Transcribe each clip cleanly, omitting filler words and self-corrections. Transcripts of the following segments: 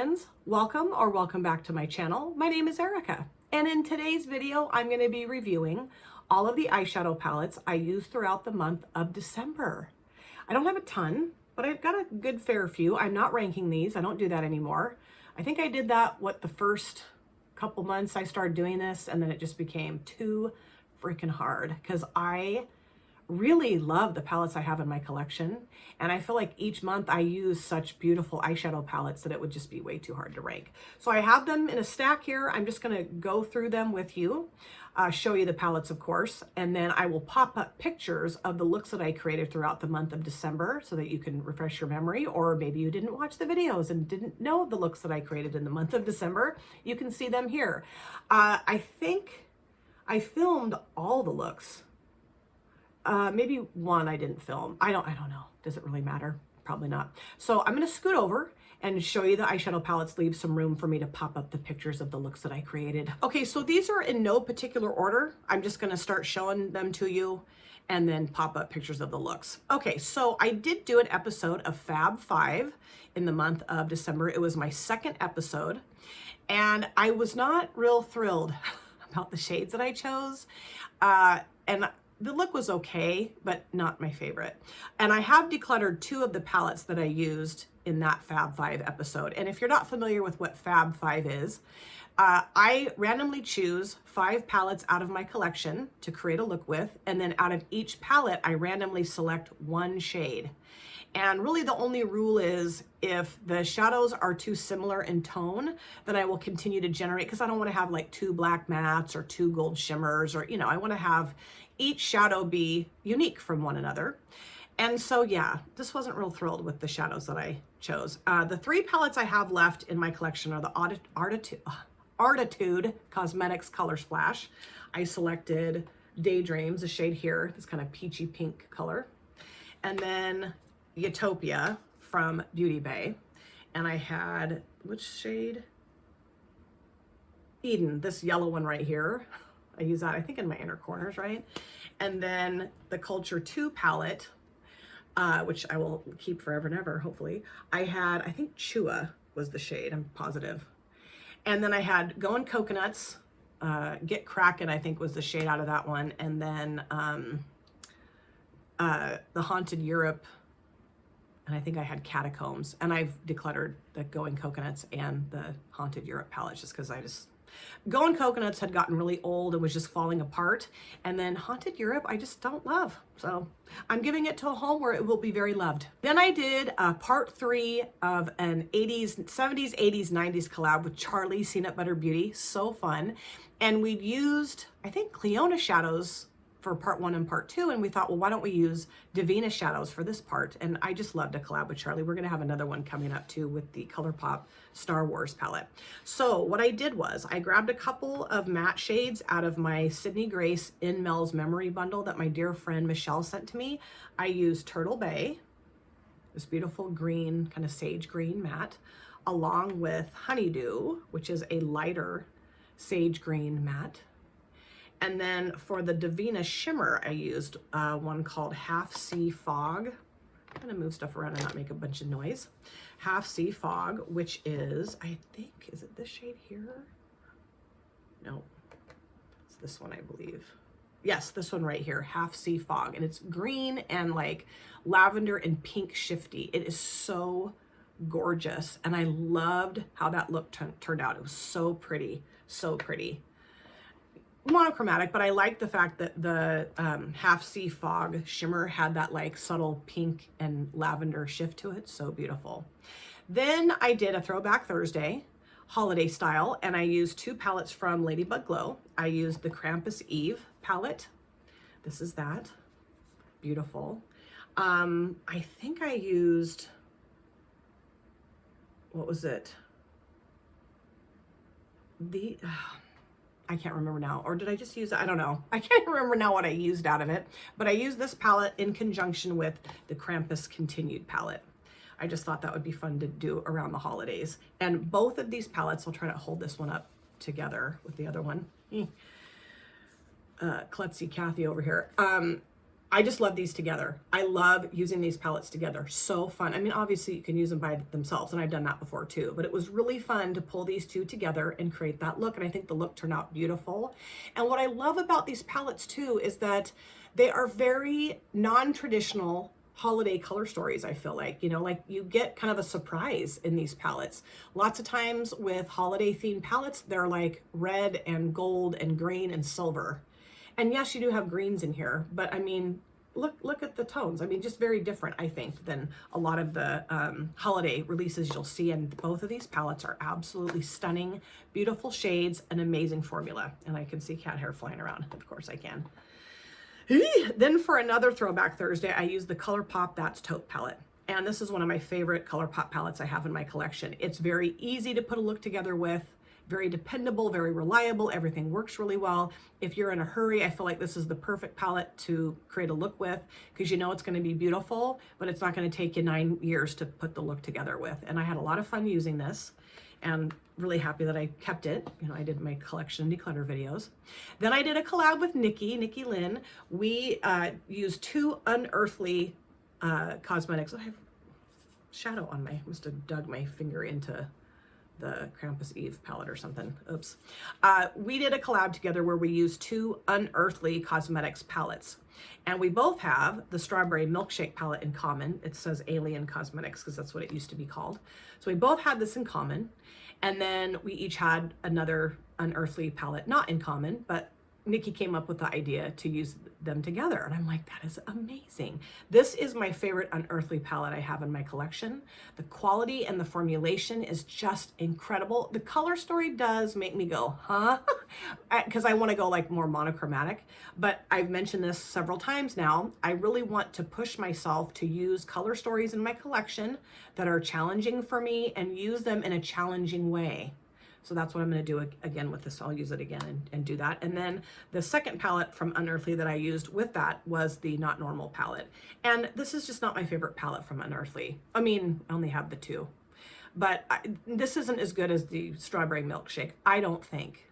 friends, welcome back to my channel. My name is Erica, and in today's video I'm going to be reviewing all of the eyeshadow palettes I used throughout the month of December. I don't have a ton, but I've got a good fair few. I'm not ranking these. I don't do that anymore. I think I did that the first couple months I started doing this, and then it just became too freaking hard because I really love the palettes I have in my collection, and I feel like each month I use such beautiful eyeshadow palettes that it would just be way too hard to rank. So I have them in a stack here. I'm just going to go through them with you, show you the palettes of course, and then I will pop up pictures of the looks that I created throughout the month of December so that you can refresh your memory, or maybe you didn't watch the videos and didn't know the looks that I created in the month of December. You can see them here. I think I filmed all the looks. Maybe one I didn't film. I don't know. Does it really matter? Probably not. So I'm going to scoot over and show you the eyeshadow palettes, leave some room for me to pop up the pictures of the looks that I created. Okay, so these are in no particular order. I'm just going to start showing them to you and then pop up pictures of the looks. Okay, so I did do an episode of Fab 5 in the month of December. It was my second episode, and I was not real thrilled about the shades that I chose. And the look was okay, but not my favorite. And I have decluttered two of the palettes that I used in that Fab 5 episode. And if you're not familiar with what Fab 5 is, I randomly choose 5 palettes out of my collection to create a look with. And then out of each palette, I randomly select one shade. And really the only rule is if the shadows are too similar in tone, then I will continue to generate, because I don't want to have like 2 black mattes or 2 gold shimmers, or, I want to have each shadow be unique from one another. And so, yeah, just wasn't real thrilled with the shadows that I chose. The 3 palettes I have left in my collection are the Artitude Cosmetics Color Splash. I selected Daydreams, a shade here, this kind of peachy pink color. And then Utopia from Beauty Bay. And I had, which shade? Eden, this yellow one right here. I use that, I think, in my inner corners, right? And then the Culture 2 palette, which I will keep forever and ever, hopefully. I had, I think Chua was the shade, I'm positive. And then I had Going Coconuts, Get Crackin', I think was the shade out of that one. And then the Haunted Europe, and I think I had Catacombs. And I've decluttered the Going Coconuts and the Haunted Europe palettes just because Going Coconuts had gotten really old and was just falling apart. And then Haunted Europe, I just don't love. So I'm giving it to a home where it will be very loved. Then I did part 3 of an 70s, 80s, 90s collab with Charlie Peanut Butter Beauty. So fun. And we'd used, I think, Cleona shadows for part 1 and part 2, and we thought, well, why don't we use Divina shadows for this part? And I just loved a collab with Charlie. We're going to have another one coming up too with the ColourPop Star Wars palette. So what I did was I grabbed a couple of matte shades out of my Sydney Grace In Mel's Memory bundle that my dear friend Michelle sent to me. I used Turtle Bay, this beautiful green, kind of sage green matte, along with Honeydew, which is a lighter sage green matte. And then for the Divina shimmer, I used one called Half Sea Fog. I'm gonna move stuff around and not make a bunch of noise. Half Sea Fog, which is, I think, is it this shade here? No, it's this one, I believe. Yes, this one right here, Half Sea Fog. And it's green and like lavender and pink shifty. It is so gorgeous. And I loved how that look turned out. It was so pretty, so pretty. Monochromatic, but I like the fact that the Half Sea Fog shimmer had that like subtle pink and lavender shift to it. So beautiful. Then I did a Throwback Thursday holiday style, and I used 2 palettes from Ladybug Glow. I used the Krampus Eve palette. This is that. Beautiful. I think I used, what was it? I can't remember now, or did I just use it? I don't know. I can't remember now what I used out of it, but I used this palette in conjunction with the Krampus Continued palette. I just thought that would be fun to do around the holidays. And both of these palettes, I'll try to hold this one up together with the other one. Klutzy Kathy over here. I just love these together. I love using these palettes together. So fun. I mean, obviously you can use them by themselves, and I've done that before too, but it was really fun to pull these two together and create that look. And I think the look turned out beautiful. And what I love about these palettes too is that they are very non-traditional holiday color stories. I feel like, you know, like you get kind of a surprise in these palettes. Lots of times with holiday themed palettes, they're like red and gold and green and silver. And yes, you do have greens in here, but I mean, look at the tones. I mean, just very different, I think, than a lot of the holiday releases you'll see. And both of these palettes are absolutely stunning, beautiful shades, an amazing formula. And I can see cat hair flying around. Of course I can. Then for another Throwback Thursday, I used the ColourPop That's Taupe palette. And this is one of my favorite ColourPop palettes I have in my collection. It's very easy to put a look together with, very dependable, very reliable. Everything works really well. If you're in a hurry, I feel like this is the perfect palette to create a look with, because you know it's going to be beautiful, but it's not going to take you 9 years to put the look together with. And I had a lot of fun using this, and really happy that I kept it. You know, I did my collection declutter videos. Then I did a collab with Nikki Lynn. We used two Unearthly cosmetics. I have shadow on my, must have dug my finger into the Krampus Eve palette or something. Oops. We did a collab together where we used two Unearthly Cosmetics palettes. And we both have the Strawberry Milkshake palette in common. It says Alien Cosmetics because that's what it used to be called. So we both had this in common. And then we each had another Unearthly palette, not in common, but Nikki came up with the idea to use them together. And I'm like, that is amazing. This is my favorite Unearthly palette I have in my collection. The quality and the formulation is just incredible. The color story does make me go, huh? Because I want to go like more monochromatic, but I've mentioned this several times now. I really want to push myself to use color stories in my collection that are challenging for me and use them in a challenging way. So that's what I'm going to do again with this. I'll use it again and do that. And then the second palette from Unearthly that I used with that was the Not Normal palette. And this is just not my favorite palette from Unearthly. I mean, I only have the two. But this isn't as good as the Strawberry Milkshake, I don't think.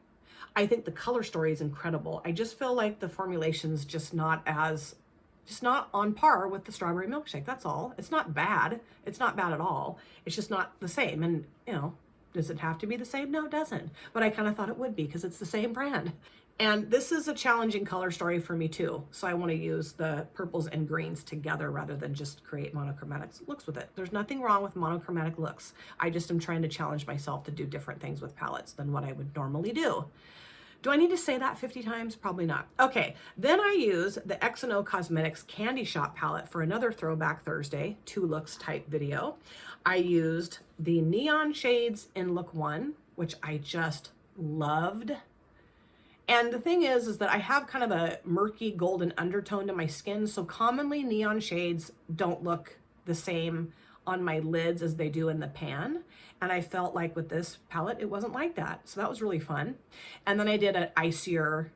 I think the color story is incredible. I just feel like the formulation's just not on par with the Strawberry Milkshake. That's all. It's not bad. It's not bad at all. It's just not the same. And, you know, does it have to be the same? No, it doesn't. But I kind of thought it would be because it's the same brand. And this is a challenging color story for me too. So I want to use the purples and greens together rather than just create monochromatic looks with it. There's nothing wrong with monochromatic looks. I just am trying to challenge myself to do different things with palettes than what I would normally do. Do I need to say that 50 times? Probably not. Okay, then I use the X&O Cosmetics Candy Shop palette for another Throwback Thursday, 2 looks type video. I used the neon shades in look 1, which I just loved. And the thing is that I have kind of a murky golden undertone to my skin, so commonly neon shades don't look the same on my lids as they do in the pan. And I felt like with this palette, it wasn't like that. So that was really fun. And then I did an icier,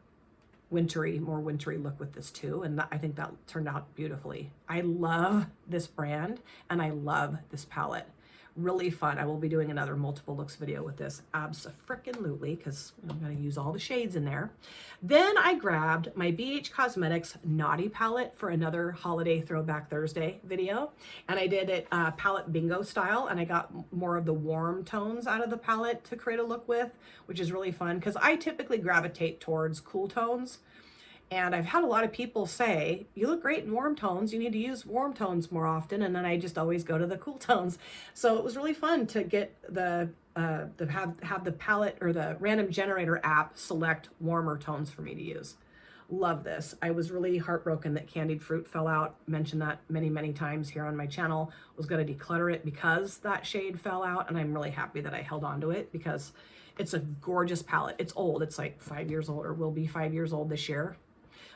more wintry look with this too. And I think that turned out beautifully. I love this brand and I love this palette. Really fun. I will be doing another multiple looks video with this abso-frickin-lutely because I'm going to use all the shades in there. Then I grabbed my BH Cosmetics Naughty palette for another holiday Throwback Thursday video. And I did it palette bingo style, and I got more of the warm tones out of the palette to create a look with, which is really fun because I typically gravitate towards cool tones. And I've had a lot of people say, you look great in warm tones, you need to use warm tones more often. And then I just always go to the cool tones. So it was really fun to get have the palette or the random generator app select warmer tones for me to use. Love this. I was really heartbroken that Candied Fruit fell out. Mentioned that many, many times here on my channel. Was going to declutter it because that shade fell out. And I'm really happy that I held on to it because it's a gorgeous palette. It's old. It's like 5 years old, or will be 5 years old this year.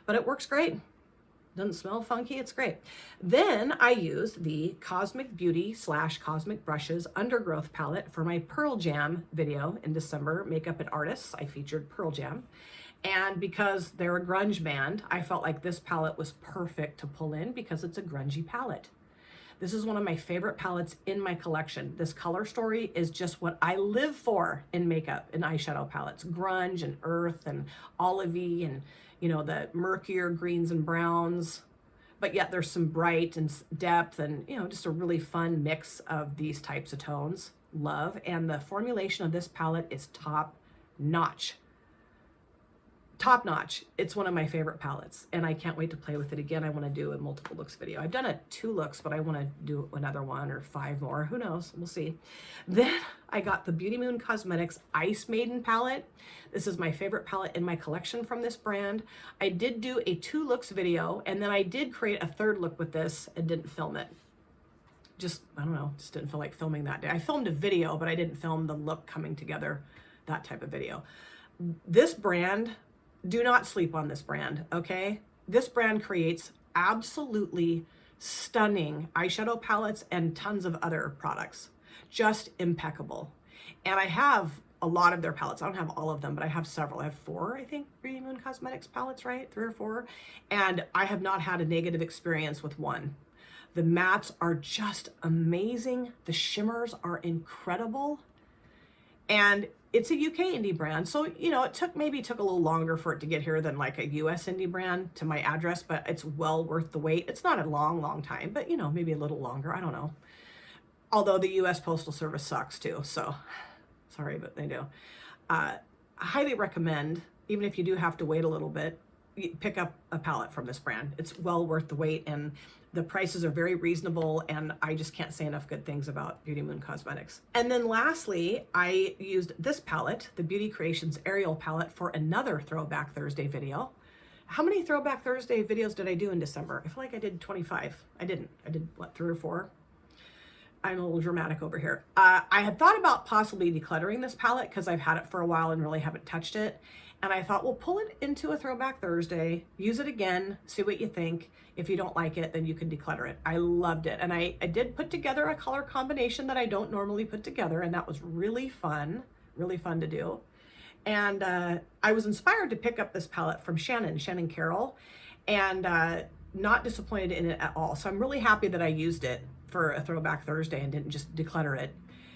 But it works great. Doesn't smell funky, it's great. Then I used the Cosmic Beauty / Cosmic Brushes Undergrowth palette for my Pearl Jam video in December, Makeup and Artists. I featured Pearl Jam. And because they're a grunge band, I felt like this palette was perfect to pull in because it's a grungy palette. This is one of my favorite palettes in my collection. This color story is just what I live for in makeup and eyeshadow palettes. Grunge and earth and olivey and, you know, the murkier greens and browns. but yet there's some bright and depth and, you know, just a really fun mix of these types of tones. Love. And the formulation of this palette is top notch. Top notch. It's one of my favorite palettes, and I can't wait to play with it again. I want to do a multiple looks video. I've done a 2 looks, but I want to do another 1 or 5 more. Who knows? We'll see. Then I got the Beauty Moon Cosmetics Ice Maiden palette. This is my favorite palette in my collection from this brand. I did do a 2 looks video, and then I did create a 3rd look with this and didn't film it. Just, I don't know, just didn't feel like filming that day. I filmed a video, but I didn't film the look coming together, that type of video. This brand, do not sleep on this brand, okay? This brand creates absolutely stunning eyeshadow palettes and tons of other products. Just impeccable. And I have a lot of their palettes. I don't have all of them, but I have several. I have 4, I think, Beauty Moon Cosmetics palettes, right? 3 or 4. And I have not had a negative experience with one. The mattes are just amazing. The shimmers are incredible. And it's a UK indie brand. So, you know, maybe took a little longer for it to get here than like a US indie brand to my address, but it's well worth the wait. It's not a long time, but you know, maybe a little longer. I don't know. Although the US Postal Service sucks too. So sorry, but they do. I highly recommend, even if you do have to wait a little bit, pick up a palette from this brand. It's well worth the wait, and the prices are very reasonable, and I just can't say enough good things about Beauty Moon Cosmetics. And then lastly, I used this palette, the Beauty Creations Aerial palette, for another Throwback Thursday video. How many Throwback Thursday videos did I do in December? I feel like I did 25. I didn't. I did, what, 3 or 4? I'm a little dramatic over here. I had thought about possibly decluttering this palette because I've had it for a while and really haven't touched it. And I thought, well, pull it into a Throwback Thursday, use it again, see what you think. If you don't like it, then you can declutter it. I loved it. And I did put together a color combination that I don't normally put together, and that was really fun to do. And I was inspired to pick up this palette from Shannon Carroll, and not disappointed in it at all. So I'm really happy that I used it for a Throwback Thursday and didn't just declutter it,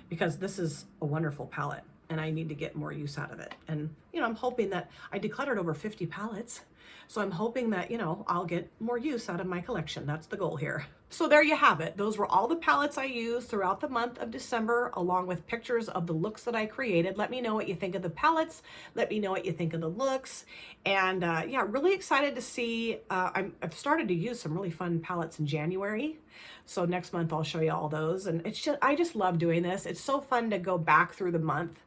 because this is a wonderful palette and I need to get more use out of it. And, you know, I'm hoping that I decluttered over 50 palettes. So I'm hoping that, you know, I'll get more use out of my collection. That's the goal here. So there you have it. Those were all the palettes I used throughout the month of December, along with pictures of the looks that I created. Let me know what you think of the palettes. Let me know what you think of the looks. And yeah, really excited to see, I've started to use some really fun palettes in January. So next month I'll show you all those. And it's just, I just love doing this. It's so fun to go back through the month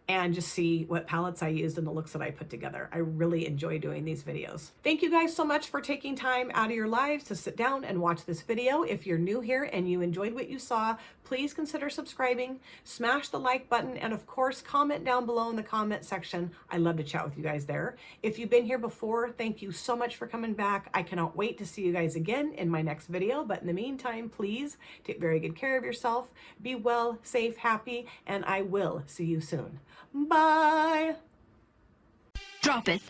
and just see what palettes I used and the looks that I put together. I really enjoy doing these videos. Thank you guys so much for taking time out of your lives to sit down and watch this video. If you're new here and you enjoyed what you saw, please consider subscribing, smash the like button, and of course, comment down below in the comment section. I love to chat with you guys there. If you've been here before, thank you so much for coming back. I cannot wait to see you guys again in my next video. But in the meantime, please take very good care of yourself. Be well, safe, happy, and I will see you soon. Bye. Drop it.